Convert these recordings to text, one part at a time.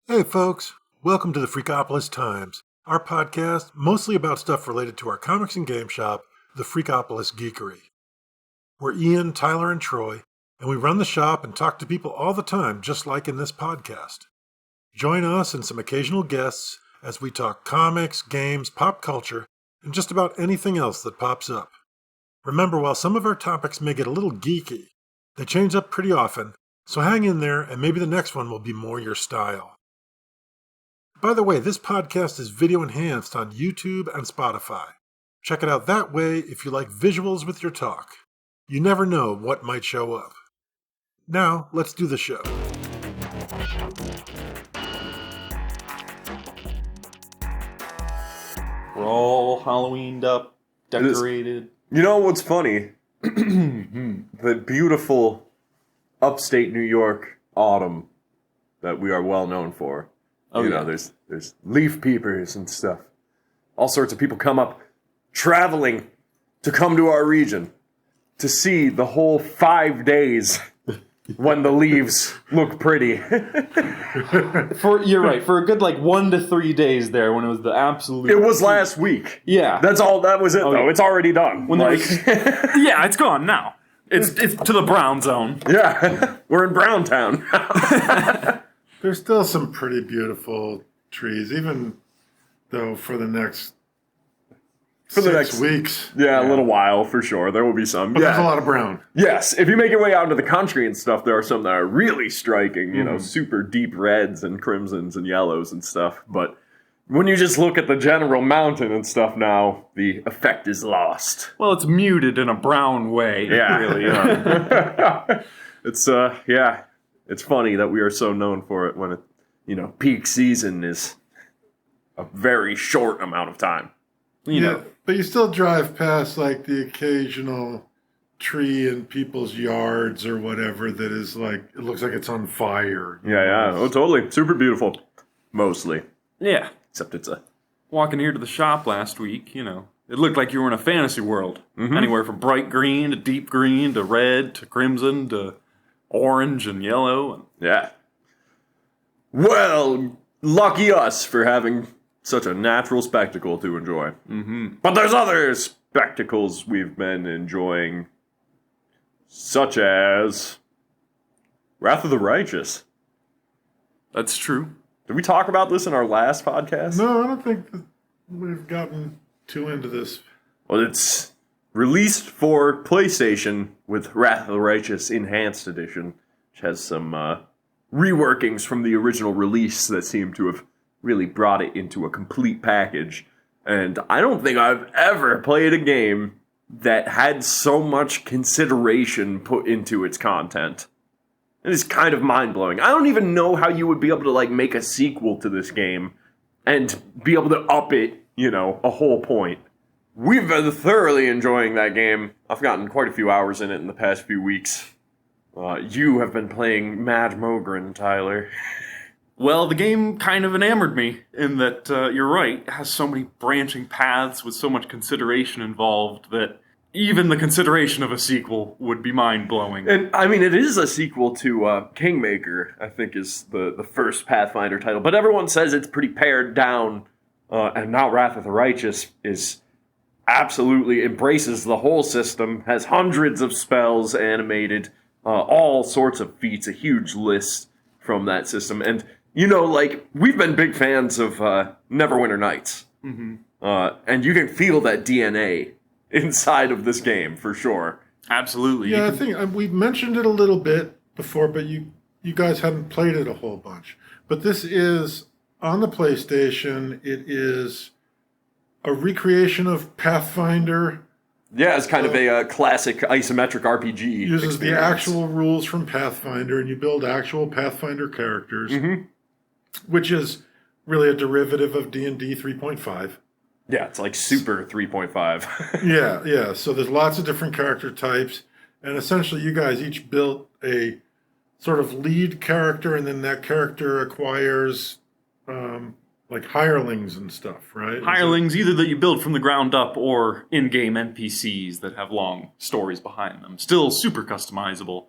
Hey folks, welcome to the Freakopolis Times, our podcast mostly about stuff related to our comics and game shop, the Freakopolis Geekery. We're Ian, Tyler, and Troy, and we run the shop and talk to people all the time, just like in this podcast. Join us and some occasional guests as we talk comics, games, pop culture, and just about anything else that pops up. Remember, while some of our topics may get a little geeky, they change up pretty often, so hang in there and maybe the next one will be more your style. By the way, this podcast is video enhanced on YouTube and Spotify. Check it out that way if you like visuals with your talk. You never know what might show up. Now, let's do the show. We're all Halloweened up, decorated. You know what's funny? The beautiful upstate New York autumn that we are well known for. Oh, you know, there's leaf peepers and stuff. All sorts of people come up traveling to come to our region to see the whole 5 days when the leaves look pretty. You're right. For a good 1 to 3 days there, when it was the absolute. It was last week. Yeah, That's all. That was it, though. Yeah. It's already done. Yeah, it's gone now. It's to the brown zone. Yeah, we're in Browntown. There's still some pretty beautiful trees, even though for the next 6 weeks. Yeah, a little while for sure. There will be some. But there's a lot of brown. Yes, if you make your way out into the country and stuff, there are some that are really striking, you know, super deep reds and crimsons and yellows and stuff. But when you just look at the general mountain and stuff now, the effect is lost. Well, it's muted in a brown way. Yeah. Really. It's funny that we are so known for it when it, peak season is a very short amount of time. You know. But you still drive past the occasional tree in people's yards or whatever that is it looks like it's on fire. Yeah. Oh, totally. Super beautiful. Mostly. Yeah. Except it's a... Walking here to the shop last week, it looked like you were in a fantasy world. Mm-hmm. Anywhere from bright green to deep green to red to crimson to orange and yellow. Yeah. Well, lucky us for having such a natural spectacle to enjoy. Mm-hmm. But there's other spectacles we've been enjoying, such as Wrath of the Righteous. That's true. Did we talk about this in our last podcast? No, I don't think that we've gotten too into this. Well, it's released for PlayStation with Wrath of the Righteous Enhanced Edition, which has some reworkings from the original release that seem to have really brought it into a complete package. And I don't think I've ever played a game that had so much consideration put into its content. It is kind of mind-blowing. I don't even know how you would be able to make a sequel to this game and be able to up it, a whole point. We've been thoroughly enjoying that game. I've gotten quite a few hours in it in the past few weeks. You have been playing Mad Mogren, Tyler. Well, the game kind of enamored me in that, you're right, it has so many branching paths with so much consideration involved that even the consideration of a sequel would be mind-blowing. And, I mean, it is a sequel to Kingmaker, I think is the first Pathfinder title. But everyone says it's pretty pared down, and now Wrath of the Righteous is absolutely embraces the whole system, has hundreds of spells animated, all sorts of feats, a huge list from that system. And, we've been big fans of Neverwinter Nights. Mm-hmm. And you can feel that DNA inside of this game, for sure. Absolutely. Yeah, I think we mentioned it a little bit before, but you guys hadn't played it a whole bunch. But this is on the PlayStation. It is a recreation of Pathfinder. Yeah, it's kind of a classic isometric RPG. Uses the actual rules from Pathfinder, and you build actual Pathfinder characters, which is really a derivative of D&D 3.5. Yeah, it's like super 3.5. Yeah. So there's lots of different character types, and essentially you guys each built a sort of lead character, and then that character acquires hirelings and stuff, right? Hirelings, either that you build from the ground up or in-game NPCs that have long stories behind them. Still super customizable,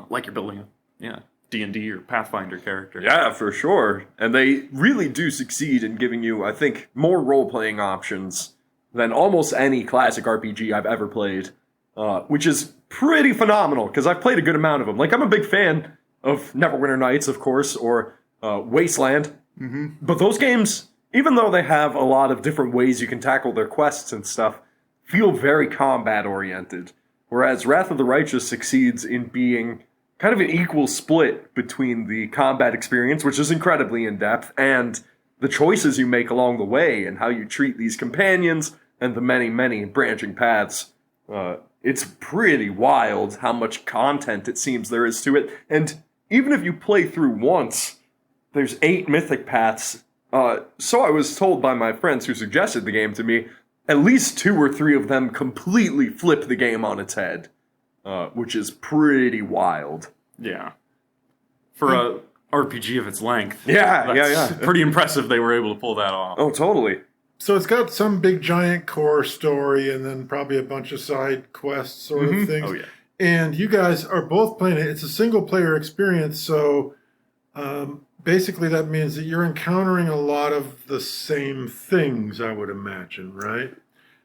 like you're building D&D or Pathfinder character. Yeah, for sure. And they really do succeed in giving you, I think, more role-playing options than almost any classic RPG I've ever played, which is pretty phenomenal, because I've played a good amount of them. Like, I'm a big fan of Neverwinter Nights, of course, or Wasteland. Mm-hmm. But those games, even though they have a lot of different ways you can tackle their quests and stuff, feel very combat-oriented. Whereas Wrath of the Righteous succeeds in being kind of an equal split between the combat experience, which is incredibly in-depth, and the choices you make along the way and how you treat these companions and the many, many branching paths. It's pretty wild how much content it seems there is to it. And even if you play through once, there's 8 mythic paths. So I was told by my friends who suggested the game to me, at least 2 or 3 of them completely flip the game on its head, which is pretty wild. Yeah. For a RPG of its length. Yeah. Pretty impressive they were able to pull that off. Oh, totally. So it's got some big giant core story and then probably a bunch of side quests sort of things. Oh, yeah. And you guys are both playing it. It's a single-player experience, so basically that means that you're encountering a lot of the same things, I would imagine, right?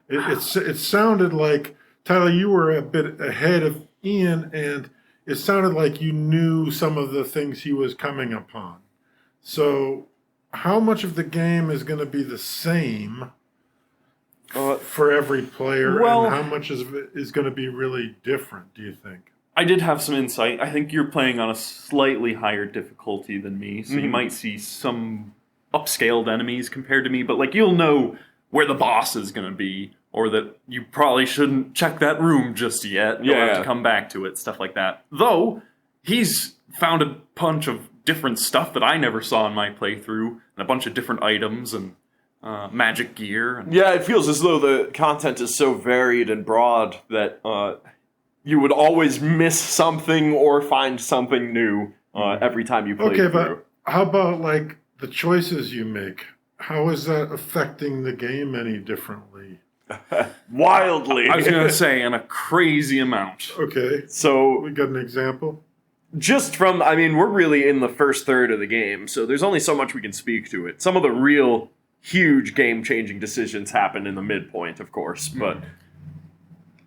It sounded like, Tyler, you were a bit ahead of Ian, and it sounded like you knew some of the things he was coming upon. So how much of the game is going to be the same for every player, and how much of it is going to be really different, do you think? I did have some insight. I think you're playing on a slightly higher difficulty than me, so you might see some upscaled enemies compared to me, but like you'll know where the boss is going to be, or that you probably shouldn't check that room just yet. You'll have to come back to it, stuff like that. Though, he's found a bunch of different stuff that I never saw in my playthrough, and a bunch of different items and magic gear. And Yeah, it feels as though the content is so varied and broad that you would always miss something or find something new every time you play through. But how about, like, the choices you make? How is that affecting the game any differently? Wildly. I was going to say, in a crazy amount. Okay. So, We got an example? just from, I mean, we're really in the first third of the game, so there's only so much we can speak to it. Some of the real huge game-changing decisions happen in the midpoint, of course, but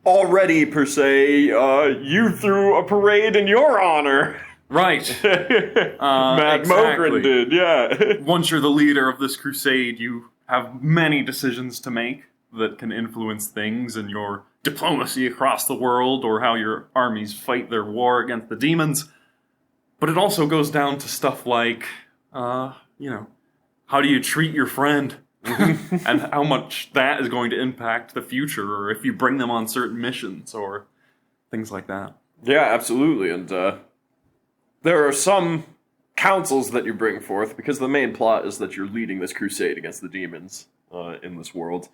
already, per se, you threw a parade in your honor. Right. Matt Mogren did, yeah. Once you're the leader of this crusade, you have many decisions to make that can influence things in your diplomacy across the world, or how your armies fight their war against the demons. But it also goes down to stuff like, how do you treat your friend? And how much that is going to impact the future, or if you bring them on certain missions, or things like that. Yeah, absolutely, and there are some councils that you bring forth, because the main plot is that you're leading this crusade against the demons in this world.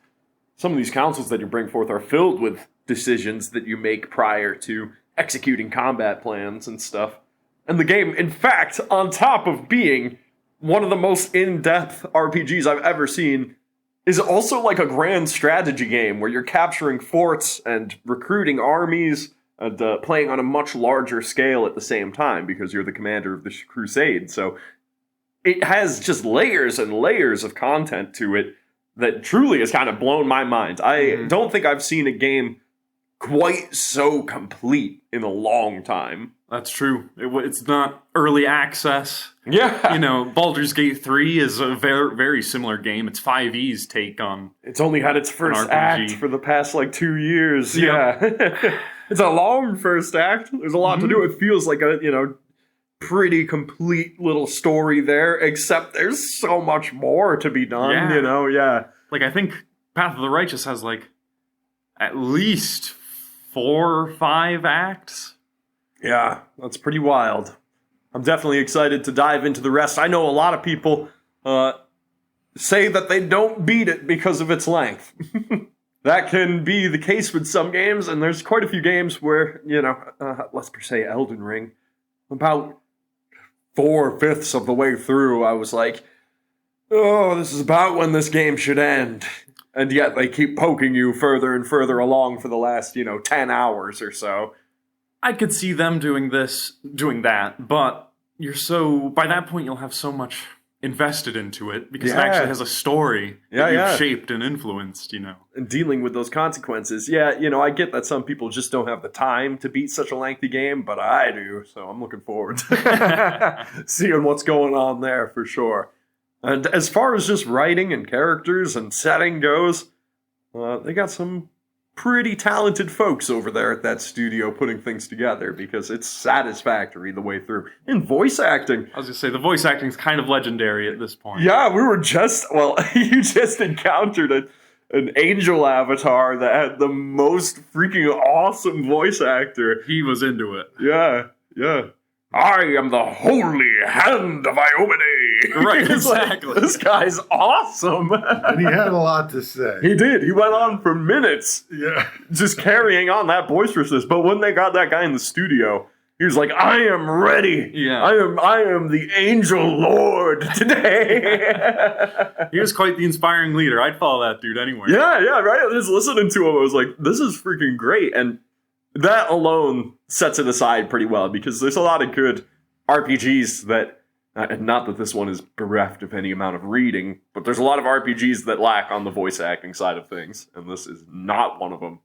Some of these councils that you bring forth are filled with decisions that you make prior to executing combat plans and stuff. And the game, in fact, on top of being one of the most in-depth RPGs I've ever seen, is also like a grand strategy game where you're capturing forts and recruiting armies and playing on a much larger scale at the same time, because you're the commander of the crusade. So it has just layers and layers of content to it that truly has kind of blown my mind. I don't think I've seen a game quite so complete in a long time. That's true. It's not early access. Yeah. Baldur's Gate 3 is a very, very similar game. It's 5e's take on... It's only had its first act for the past, 2 years. Yeah. Yeah. It's a long first act. There's a lot to do. It feels like a, pretty complete little story there, except there's so much more to be done, yeah. I think Path of the Righteous has, at least 4 or 5 acts. Yeah, that's pretty wild. I'm definitely excited to dive into the rest. I know a lot of people say that they don't beat it because of its length. That can be the case with some games, and there's quite a few games where, let's per se Elden Ring, about 4/5 of the way through, I was like, oh, this is about when this game should end. And yet they keep poking you further and further along for the last, 10 hours or so. I could see them doing that, but, by that point you'll have so much invested into it because it Yeah. actually has a story Yeah, that you've yeah. shaped and influenced, And dealing with those consequences. Yeah, I get that some people just don't have the time to beat such a lengthy game, but I do, so I'm looking forward to seeing what's going on there for sure. And as far as just writing and characters and setting goes, they got some pretty talented folks over there at that studio putting things together because it's satisfactory the way through. And voice acting. I was going to say, the voice acting is kind of legendary at this point. Yeah, you just encountered an angel avatar that had the most freaking awesome voice actor. He was into it. Yeah. I am the holy hand of Iomine. Right, It's like, exactly. this guy's awesome. And he had a lot to say. He did. He went on for minutes Yeah. just carrying on that boisterousness. But when they got that guy in the studio, he was like, I am ready. Yeah. I am the angel lord today. He was quite the inspiring leader. I'd follow that dude anywhere. Yeah, right. Just listening to him, I was like, this is freaking great. And that alone sets it aside pretty well because there's a lot of good RPGs that, not that this one is bereft of any amount of reading, but there's a lot of RPGs that lack on the voice acting side of things, and this is not one of them.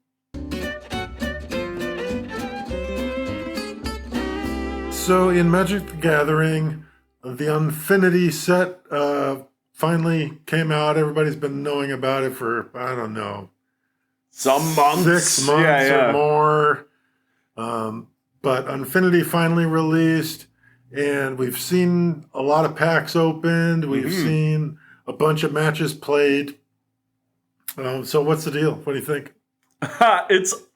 So in Magic the Gathering, the Unfinity set finally came out. Everybody's been knowing about it for, I don't know, Some months. 6 months Yeah. or more. But Unfinity finally released, and we've seen a lot of packs opened. We've seen a bunch of matches played. So what's the deal? What do you think? I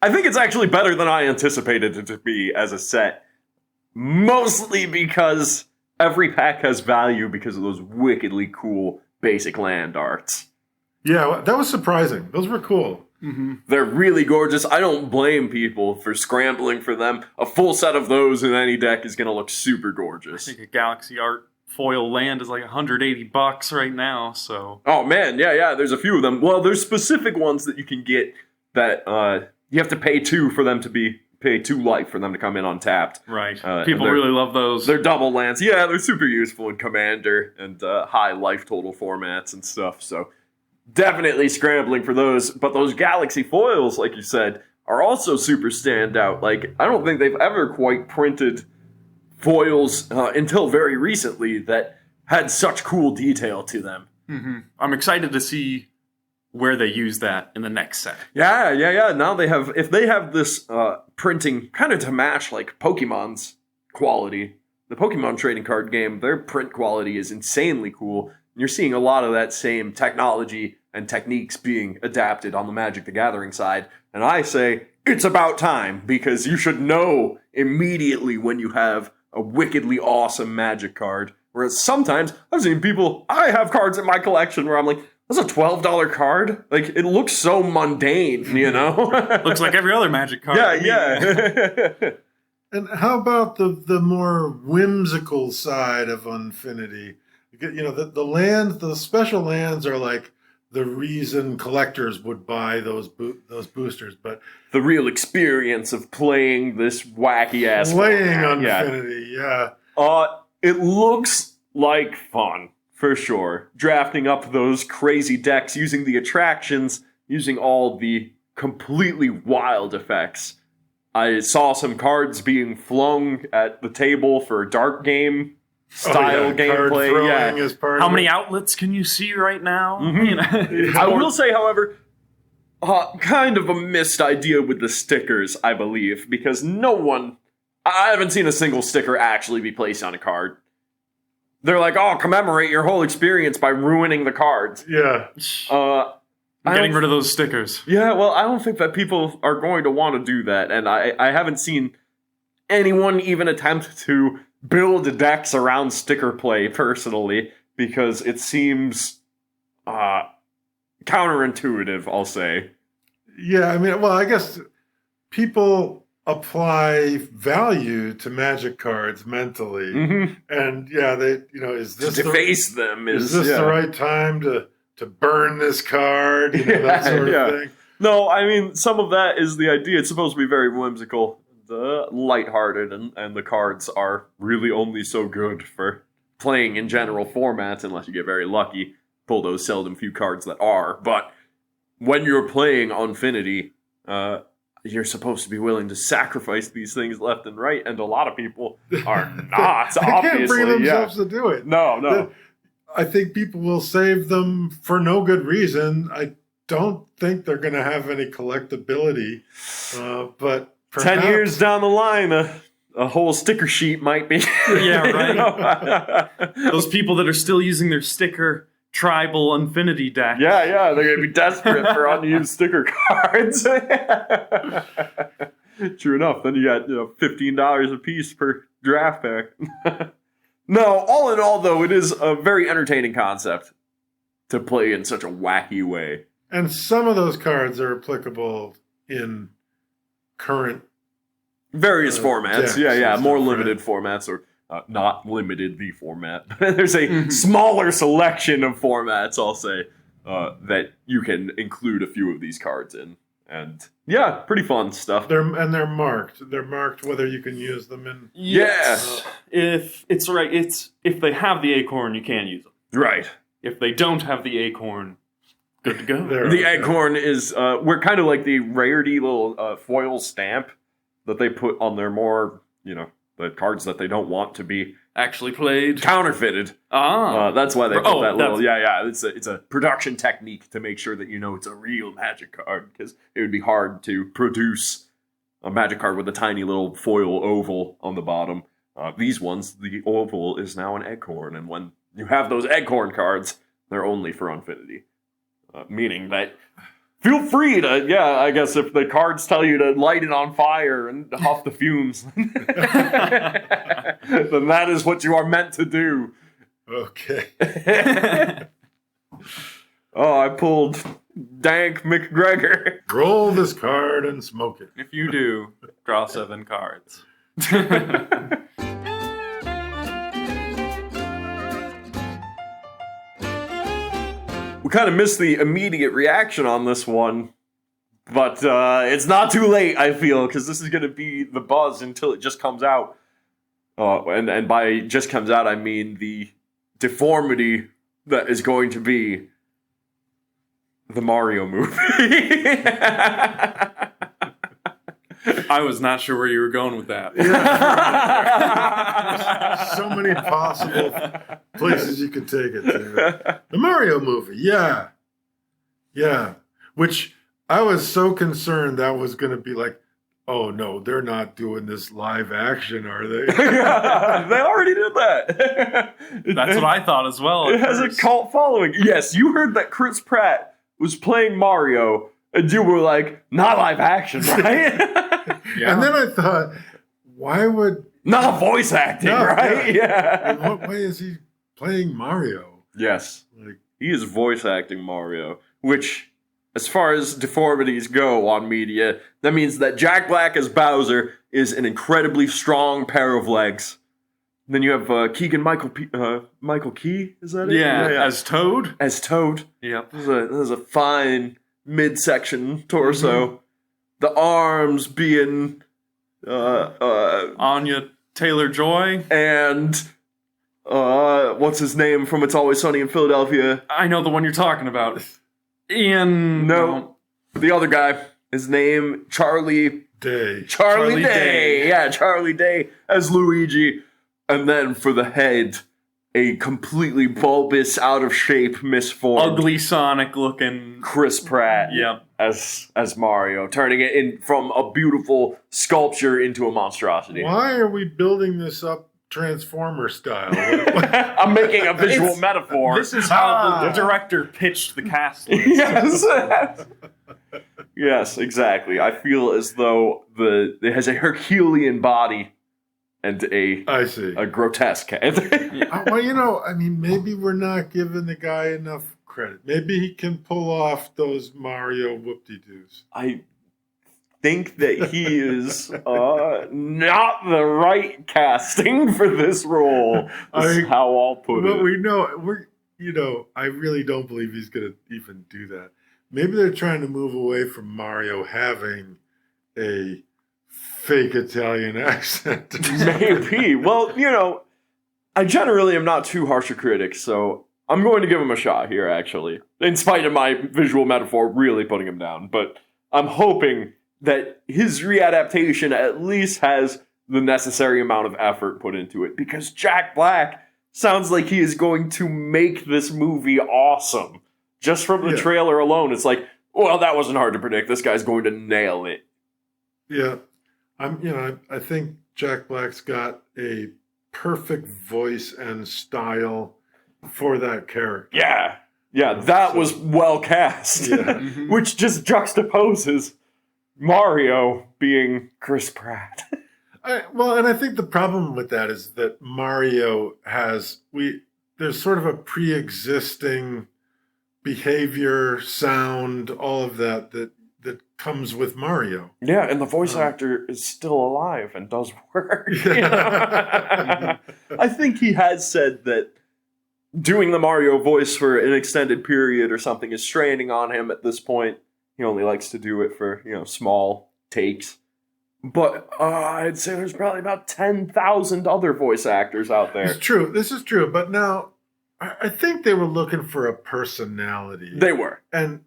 think it's actually better than I anticipated it to be as a set. Mostly because every pack has value because of those wickedly cool basic land arts. Yeah, that was surprising. Those were cool. They're really gorgeous. I don't blame people for scrambling for them. A full set of those in any deck is going to look super gorgeous. I think a Galaxy Art foil land is like $180 right now, so... Oh, man, yeah, there's a few of them. Well, there's specific ones that you can get that you have to pay 2 for them to pay 2 life for them to come in untapped. Right. and People they're- really love those. They're double lands. Yeah, they're super useful in Commander and high life total formats and stuff, so definitely scrambling for those. But those Galaxy foils, like you said, are also super standout. Like, I don't think they've ever quite printed foils until very recently that had such cool detail to them. I'm excited to see where they use that in the next set. Yeah. Now if they have this printing kind of to match like Pokemon's quality, the Pokemon trading card game, their print quality is insanely cool. And you're seeing a lot of that same technology and techniques being adapted on the Magic the Gathering side. And I say, it's about time, because you should know immediately when you have a wickedly awesome Magic card. Whereas sometimes I've seen I have cards in my collection where I'm like, that's a $12 card? Like, it looks so mundane, you know? Looks like every other Magic card. Yeah. And how about the more whimsical side of Unfinity? You know, the special lands are like the reason collectors would buy those boosters, but The real experience of playing this wacky ass playing format. Unfinity, yeah. It looks like fun, for sure. Drafting up those crazy decks, using the attractions, using all the completely wild effects. I saw some cards being flung at the table for dark game style Card gameplay. throwing Yeah. is part How of many it. outlets can you see right now? You know? I will say, however, kind of a missed idea with the stickers, I believe, because I haven't seen a single sticker actually be placed on a card. They're like, oh, commemorate your whole experience by ruining the cards. Yeah. I'm getting rid of those stickers. Yeah, well, I don't think that people are going to want to do that, and I haven't seen anyone even attempt to build decks around sticker play personally, because it seems counterintuitive, I'll say. Yeah, I mean, well, I guess people apply value to Magic cards mentally, and yeah, is To this deface them is this the right time to burn this card? You know, that sort of thing. No, I mean, some of that is the idea. It's supposed to be very whimsical. lighthearted, and the cards are really only so good for playing in general formats, unless you get very lucky. Pull those seldom few cards that are. But when you're playing Unfinity, you're supposed to be willing to sacrifice these things left and right, and a lot of people are not. They can't bring themselves to do it. No. I think people will save them for no good reason. I don't think they're going to have any collectability, but perhaps 10 years down the line, a whole sticker sheet might be. Yeah, right. Those people that are still using their sticker tribal Unfinity deck. Yeah, they're going to be desperate for unused sticker cards. True enough. Then you got $15 a piece per draft pack. No, all in all, though, it is a very entertaining concept to play in such a wacky way. And some of those cards are applicable in current various formats. Decks Yeah. and More stuff, limited formats, or not limited the format. There's a smaller selection of formats, I'll say, that you can include a few of these cards in. And yeah, pretty fun stuff. They're marked. They're marked whether you can use them in. Yes. If it's right, if they have the acorn, you can use them. Right. If they don't have the acorn, good to go. The acorn is we're kind of like the rarity little foil stamp that they put on their more, the cards that they don't want to be actually played, counterfeited. That's why they put that little. Yeah. It's a production technique to make sure that it's a real Magic card, because it would be hard to produce a Magic card with a tiny little foil oval on the bottom. These ones, the oval is now an acorn, and when you have those acorn cards, they're only for Unfinity, meaning that. Feel free to, I guess if the cards tell you to light it on fire and huff the fumes, then that is what you are meant to do. Okay. I pulled Dank McGregor. Roll this card and smoke it. If you do, draw 7 cards. We kind of missed the immediate reaction on this one, but it's not too late, I feel, because this is going to be the buzz until it just comes out. And by just comes out, I mean the deformity that is going to be the Mario movie. I was not sure where you were going with that. So many possible places you could take it to. The Mario movie, yeah. Which I was so concerned that was going to be like, oh no, they're not doing this live action, are they? Yeah, they already did that. That's what I thought as well. It has a cult following. Yes, you heard that Chris Pratt was playing Mario, and you were like, not live action, right? Yeah. And then I thought, why would... Not voice acting, right? Yeah. In what way is he playing Mario? Yes. He is voice acting Mario, which, as far as deformities go on media, that means that Jack Black as Bowser is an incredibly strong pair of legs. Then you have Keegan-Michael Key, is that it? Yeah, as Toad. As Toad. Yep. There's a fine midsection torso. Mm-hmm. The arms being Anya Taylor-Joy. And what's his name from It's Always Sunny in Philadelphia? I know the one you're talking about. Ian. No. The other guy. His name, Charlie Day. Charlie Day. Yeah, Charlie Day as Luigi. And then for the head, a completely bulbous, out of shape, misformed, ugly Sonic looking Chris Pratt. Yep. As Mario, turning it in from a beautiful sculpture into a monstrosity. Why are we building this up Transformer style? I'm making a visual metaphor. This is how the director pitched the cast list. Yes. Yes, exactly. I feel as though it has a Herculean body and a grotesque head. Well, maybe we're not giving the guy enough credit. Maybe he can pull off those Mario whoop-de-doos. I think that he is not the right casting for this role. Is how I'll put it. But we know, I really don't believe he's going to even do that. Maybe they're trying to move away from Mario having a fake Italian accent. Maybe. Well, I generally am not too harsh a critic, so I'm going to give him a shot here, actually. In spite of my visual metaphor really putting him down. But I'm hoping that his readaptation at least has the necessary amount of effort put into it. Because Jack Black sounds like he is going to make this movie awesome. Just from the trailer alone, it's like, well, that wasn't hard to predict. This guy's going to nail it. Yeah. I think Jack Black's got a perfect voice and style for that character. Yeah, that was well cast. Yeah. Which just juxtaposes Mario being Chris Pratt. And I think the problem with that is that Mario there's sort of a pre-existing behavior, sound, all of that comes with Mario. Yeah, and the voice actor is still alive and does work. Yeah. I think he has said that doing the Mario voice for an extended period or something is straining on him at this point. He only likes to do it for, small takes. But I'd say there's probably about 10,000 other voice actors out there. It's true. This is true. But now, I think they were looking for a personality. They were. And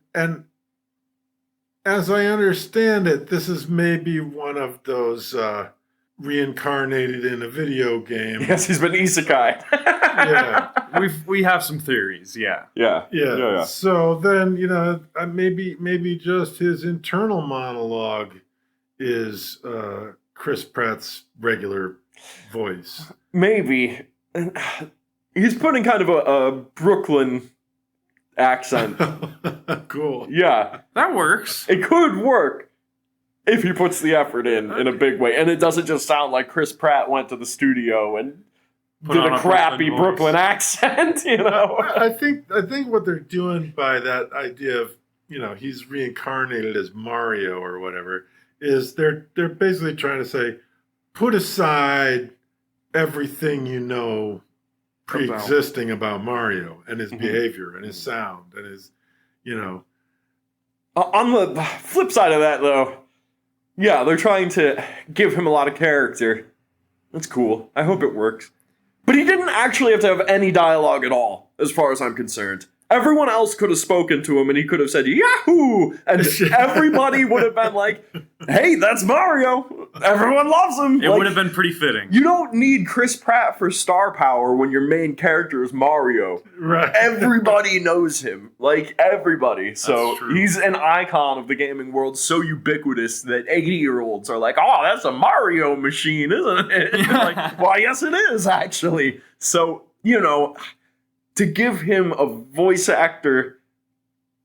as I understand it, this is maybe one of those reincarnated in a video game. Yes, he's been isekai. Yeah. We have some theories, yeah. Yeah. So then, maybe just his internal monologue is Chris Pratt's regular voice. Maybe. He's putting kind of a Brooklyn accent. Cool. Yeah. That works. It could work if he puts the effort in a big way. And it doesn't just sound like Chris Pratt went to the studio and did a crappy Brooklyn accent, I think what they're doing by that idea of, he's reincarnated as Mario or whatever, is they're basically trying to say, put aside everything pre-existing about Mario and his behavior and his sound and his, On the flip side of that, though, yeah, they're trying to give him a lot of character. That's cool. I hope it works. But he didn't actually have to have any dialogue at all, as far as I'm concerned. Everyone else could have spoken to him and he could have said, Yahoo! And everybody would have been like, hey, that's Mario. Everyone loves him. It would have been pretty fitting. You don't need Chris Pratt for star power when your main character is Mario. Right. Everybody knows him. Everybody. So true. he's an icon of the gaming world, so ubiquitous that 80-year-olds are like, oh, that's a Mario machine, isn't it? Well, yes, it is, actually. So, to give him a voice actor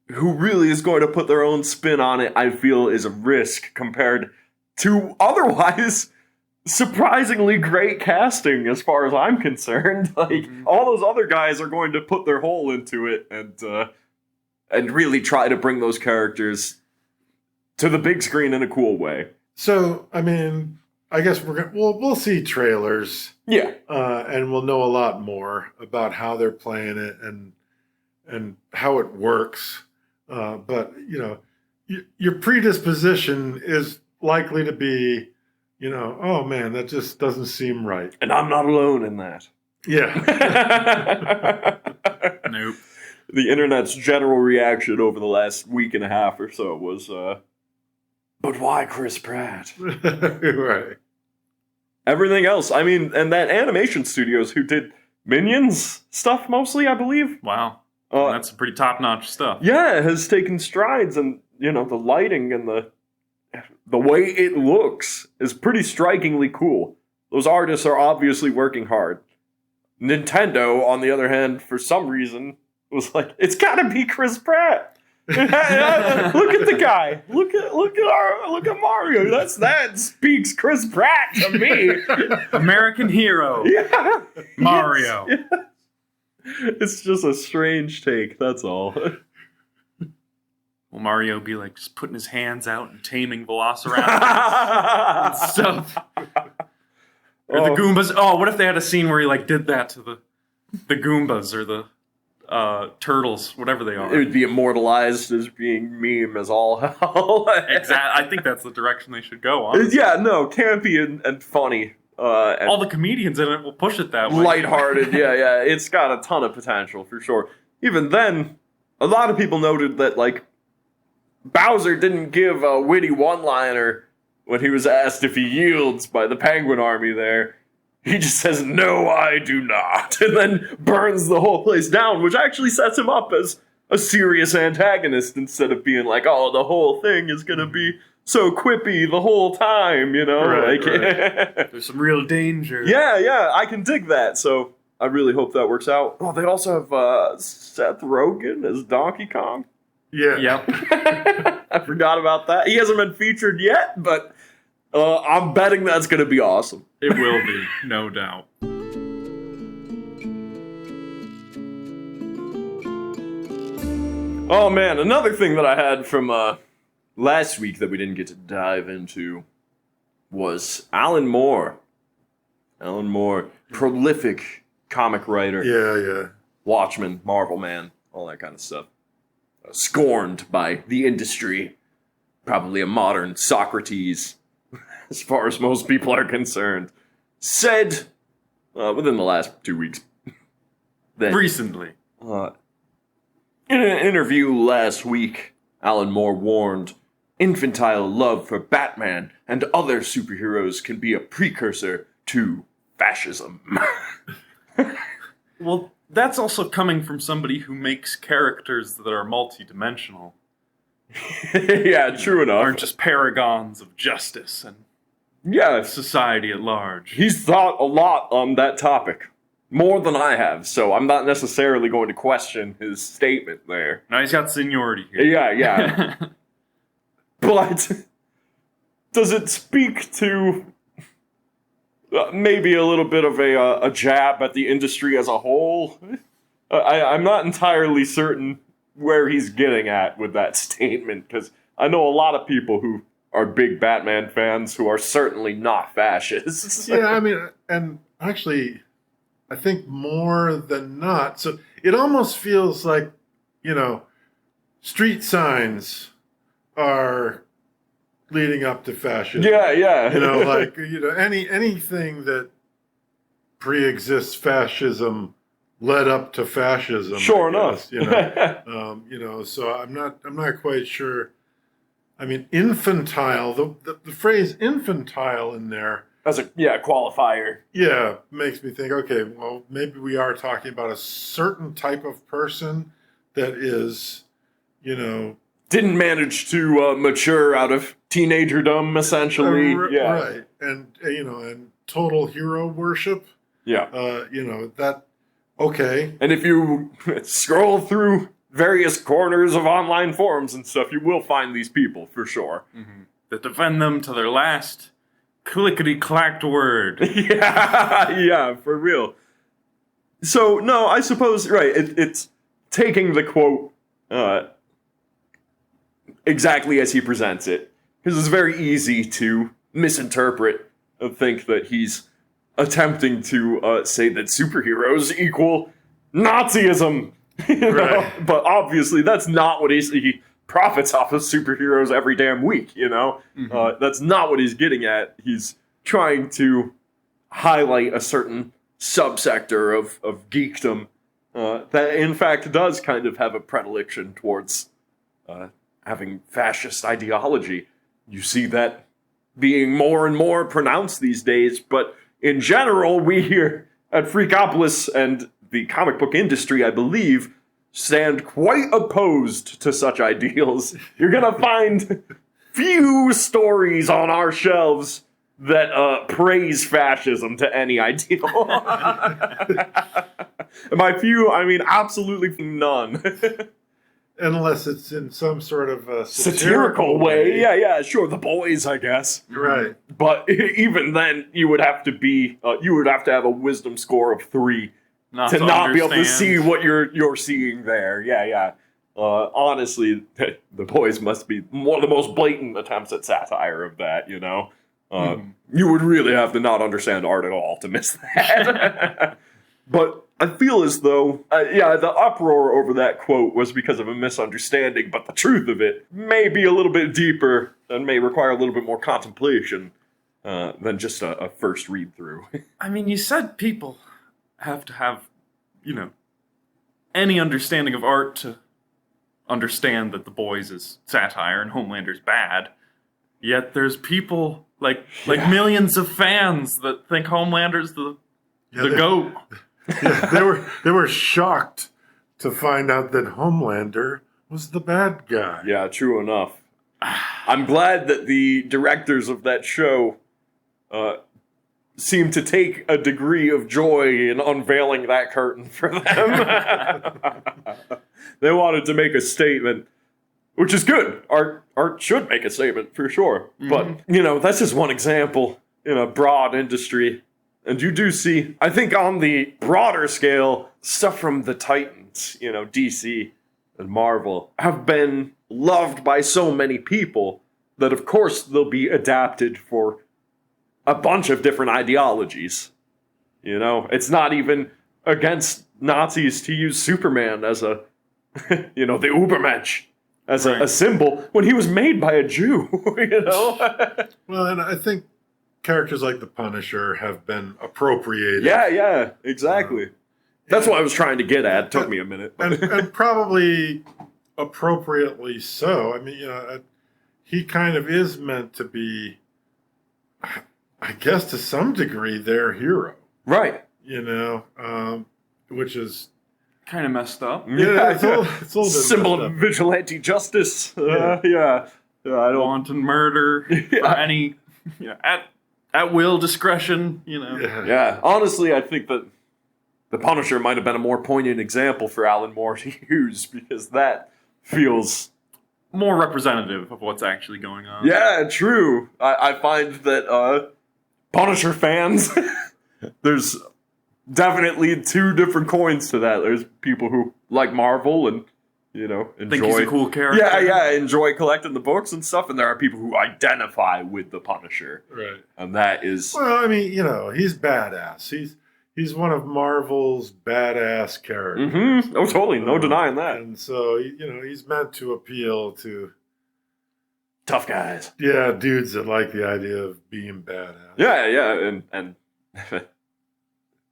who really is going to put their own spin on it, I feel is a risk compared to otherwise surprisingly great casting as far as I'm concerned. All those other guys are going to put their whole into it and really try to bring those characters to the big screen in a cool way. So, I guess we'll see trailers. Yeah. And we'll know a lot more about how they're playing it and how it works. But, your predisposition is likely to be, oh man, that just doesn't seem right. And I'm not alone in that. Yeah. Nope. The internet's general reaction over the last week and a half or so was, but why Chris Pratt? Right. Everything else, and that animation studios who did Minions stuff mostly, I believe. Wow. That's some pretty top-notch stuff. Yeah, it has taken strides, and, the lighting and the way it looks is pretty strikingly cool. Those artists are obviously working hard. Nintendo, on the other hand, for some reason, was like, it's gotta be Chris Pratt. Look at the guy. Look at Mario. That speaks Chris Pratt to me. American hero. Yeah. Mario. Yes. Yeah. It's just a strange take, that's all. Will Mario be just putting his hands out and taming velociraptors and stuff? Or the Goombas. Oh, what if they had a scene where he did that to the Goombas or the turtles, whatever they It are. would be immortalized as being meme as all hell. Exactly. I think that's the direction they should go on. Yeah, no, campy and funny. And all the comedians in it will push it that way. Lighthearted, yeah. It's got a ton of potential, for sure. Even then, a lot of people noted that, like, Bowser didn't give a witty one-liner when he was asked if he yields by the Penguin Army there. He just says, "No, I do not," and then burns the whole place down, which actually sets him up as a serious antagonist instead of being like, oh, the whole thing is going to be so quippy the whole time, you know? Right, right. There's some real danger. Yeah, I can dig that, so I really hope that works out. Oh, they also have Seth Rogen as Donkey Kong. Yeah. Yep. I forgot about that. He hasn't been featured yet, but I'm betting that's going to be awesome. It will be, no doubt. Oh man, another thing that I had from last week that we didn't get to dive into was Alan Moore. Alan Moore, prolific comic writer. Yeah. Watchmen, Marvel Man, all that kind of stuff. Scorned by the industry. Probably a modern Socrates, as far as most people are concerned. Said, within the last 2 weeks, that Recently. in an interview last week, Alan Moore warned, infantile love for Batman and other superheroes can be a precursor to fascism. Well, that's also coming from somebody who makes characters that are multidimensional. Yeah, true enough. Aren't just paragons of justice and Yeah, society at large. he's thought a lot on that topic. More than I have, so I'm not necessarily going to question his statement there. Now he's got seniority here. Yeah. But does it speak to maybe a little bit of a jab at the industry as a whole? I'm not entirely certain where he's getting at with that statement, because I know a lot of people who are big Batman fans who are certainly not fascists. Yeah, I mean, and actually, I think more than not. So it almost feels like, street signs are leading up to fascism. Yeah. Anything that pre-exists fascism led up to fascism. Sure I guess, enough. So I'm not quite sure. I mean, infantile, the phrase infantile in there, As a qualifier. yeah, makes me think, okay, well, maybe we are talking about a certain type of person that is, Didn't manage to mature out of teenagerdom, essentially. right, and total hero worship. Yeah. That, okay. And if you scroll through various corners of online forums and stuff, you will find these people, for sure. Mm-hmm. That defend them to their last clickety-clacked word. Yeah, for real. So, no, I suppose, right, it's taking the quote exactly as he presents it. Because it's very easy to misinterpret and think that he's attempting to say that superheroes equal Nazism. Right. But obviously that's not what he profits off of superheroes every damn week, Mm-hmm. That's not what he's getting at. He's trying to highlight a certain subsector of geekdom that in fact does kind of have a predilection towards having fascist ideology. You see that being more and more pronounced these days, but in general, we here at Freakopolis and the comic book industry, I believe, stand quite opposed to such ideals. You're gonna find few stories on our shelves that praise fascism to any ideal. And by few, I mean absolutely none. Unless it's in some sort of Satirical way. Yeah, sure. The boys, I guess. Right. But even then, you would have to have a wisdom score of 3 to not be able to see what you're seeing there. Yeah. Honestly, the boys must be one of the most blatant attempts at satire of that. You would really have to not understand art at all to miss that. But I feel as though, the uproar over that quote was because of a misunderstanding, but the truth of it may be a little bit deeper and may require a little bit more contemplation than just a first read through. I mean, you said people have to have, any understanding of art to understand that The Boys is satire and Homelander's bad. Yet there's people, like millions of fans that think Homelander's the GOAT. Yeah, they were shocked to find out that Homelander was the bad guy. Yeah, true enough. I'm glad that the directors of that show seem to take a degree of joy in unveiling that curtain for them. They wanted to make a statement, which is good. Art should make a statement, for sure. Mm-hmm. But, that's just one example in a broad industry. And you do see, I think on the broader scale, stuff from the Titans, DC and Marvel, have been loved by so many people that, of course, they'll be adapted for a bunch of different ideologies. It's not even against Nazis to use Superman as the Ubermensch, as a symbol, when he was made by a Jew, Well, and I think characters like the Punisher have been appropriated. Yeah, exactly. That's what I was trying to get at. It took me a minute. and probably appropriately so. I mean, he kind of is meant to be, I guess to some degree, their hero. Right. Which is kind of messed up. Yeah, it's a little bit symbol of vigilante justice. I don't want murder for any at will discretion. Yeah. Honestly, I think that the Punisher might have been a more poignant example for Alan Moore to use, because that feels more representative of what's actually going on. Yeah, true. I find that Punisher fans, there's definitely two different coins to that. There's people who like Marvel and, enjoy... think he's a cool character. Yeah, enjoy collecting the books and stuff, and there are people who identify with the Punisher. Right. And that is... Well, I mean, he's badass. He's one of Marvel's badass characters. Mm-hmm. Oh, totally. No denying that. And so, he's meant to appeal to... tough guys. Yeah, dudes that like the idea of being badass. Yeah, and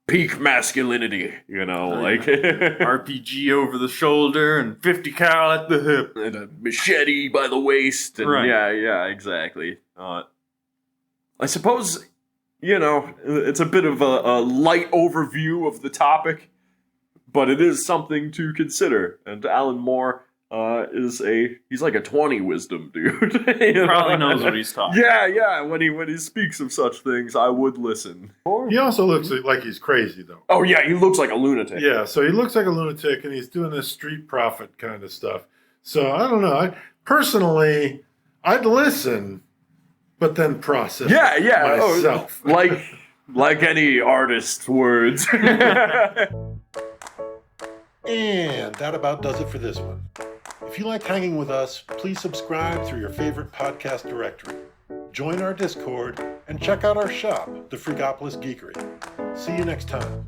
peak masculinity, like... RPG over the shoulder and 50 cal at the hip. And a machete by the waist. And right. Yeah, exactly. I suppose, it's a bit of a light overview of the topic, but it is something to consider. And Alan Moore he's like a 20 wisdom dude. He probably knows what he's talking about. Yeah. When he speaks of such things, I would listen. He also looks like he's crazy, though. Oh, yeah, he looks like a lunatic. Yeah, so he looks like a lunatic, and he's doing this street prophet kind of stuff. So, I don't know. Personally, I'd listen, but then process myself. Oh, like any artist's words. And that about does it for this one. If you like hanging with us, please subscribe through your favorite podcast directory. Join our Discord and check out our shop, the Freakopolis Geekery. See you next time.